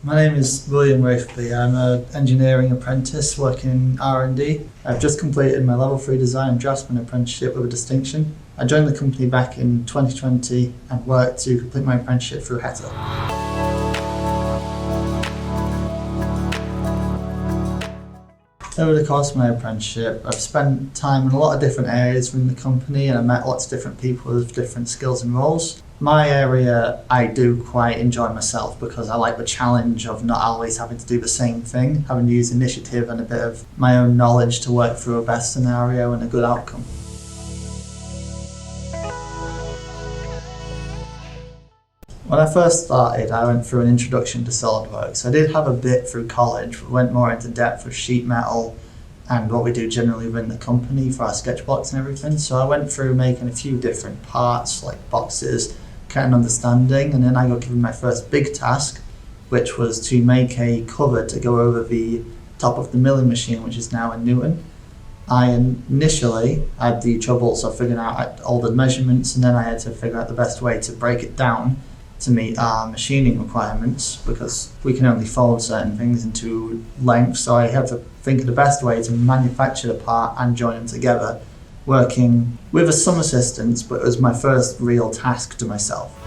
My name is William Raithby. I'm an engineering apprentice working in R&D. I've just completed my level 3 Design and Draughtsperson apprenticeship with a distinction. I joined the company back in 2020 and worked to complete my apprenticeship through HETA. Over the course of my apprenticeship, I've spent time in a lot of different areas within the company and I met lots of different people with different skills and roles. My area I do quite enjoy myself because I like the challenge of not always having to do the same thing, having to use initiative and a bit of my own knowledge to work through a best scenario and a good outcome. When I first started, I went through an introduction to SolidWorks. I did have a bit through college, but went more into depth with sheet metal and what we do generally within the company for our sketch blocks and everything. So I went through making a few different parts, like boxes, getting understanding, and then I got given my first big task, which was to make a cover to go over the top of the milling machine, which is now in Newton. I initially had the troubles of figuring out all the measurements, and then I had to figure out the best way to break it down to meet our machining requirements, because we can only fold certain things into length, so I had to think of the best way to manufacture the part and join them together, working with some assistance, but it was my first real task to myself.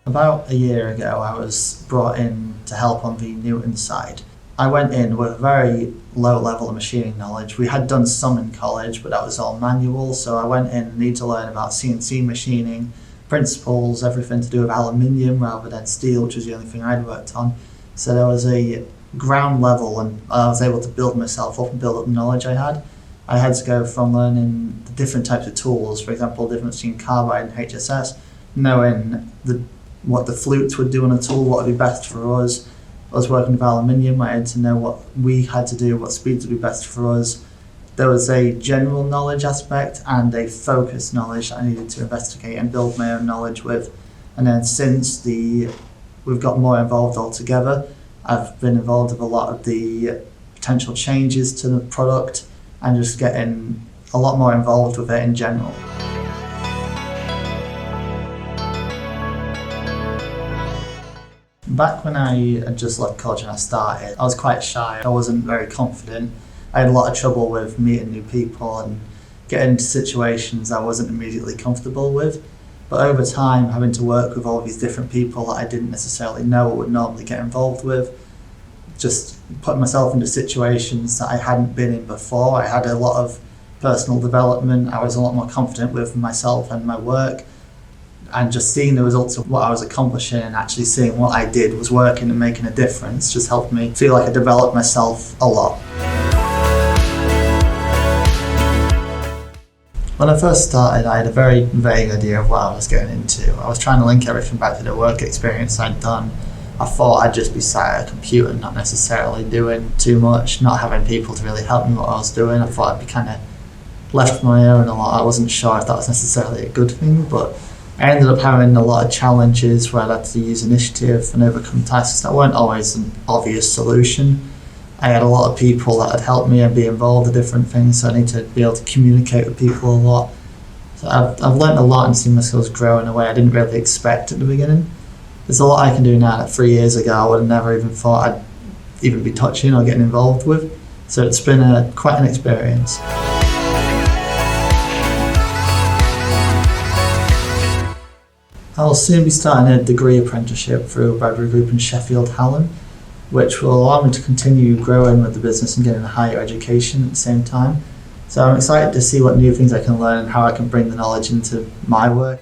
About a year ago, I was brought in to help on the Newton side. I went in with a very low level of machining knowledge. We had done some in college, but that was all manual, so I went in and needed to learn about CNC machining, principles, everything to do with aluminium rather than steel, which was the only thing I'd worked on. So there was a ground level and I was able to build myself up and build up the knowledge I had. I had to go from learning the different types of tools, for example, the difference between carbide and HSS, knowing what the flutes would do on a tool, what would be best for us. I was working with aluminium, I had to know what we had to do, what speeds would be best for us. There was a general knowledge aspect and a focused knowledge I needed to investigate and build my own knowledge with. And then since we've got more involved altogether, I've been involved with a lot of the potential changes to the product and just getting a lot more involved with it in general. Back when I had just left college and I started, I was quite shy. I wasn't very confident. I had a lot of trouble with meeting new people and getting into situations I wasn't immediately comfortable with. But over time, having to work with all these different people that I didn't necessarily know or would normally get involved with, just putting myself into situations that I hadn't been in before. I had a lot of personal development. I was a lot more confident with myself and my work. And just seeing the results of what I was accomplishing and actually seeing what I did was working and making a difference just helped me feel like I developed myself a lot. When I first started, I had a very vague idea of what I was getting into. I was trying to link everything back to the work experience I'd done. I thought I'd just be sat at a computer, not necessarily doing too much, not having people to really help me what I was doing. I thought I'd be kind of left on my own a lot. I wasn't sure if that was necessarily a good thing, but I ended up having a lot of challenges where I had to use initiative and overcome tasks that weren't always an obvious solution. I had a lot of people that had helped me and be involved in different things, so I need to be able to communicate with people a lot. So I've learned a lot and seen my skills grow in a way I didn't really expect at the beginning. There's a lot I can do now that 3 years ago I would have never even thought I'd even be touching or getting involved with. So it's been quite an experience. I'll soon be starting a degree apprenticeship through Bradbury Group in Sheffield, Hallam, which will allow me to continue growing with the business and getting a higher education at the same time. So I'm excited to see what new things I can learn and how I can bring the knowledge into my work.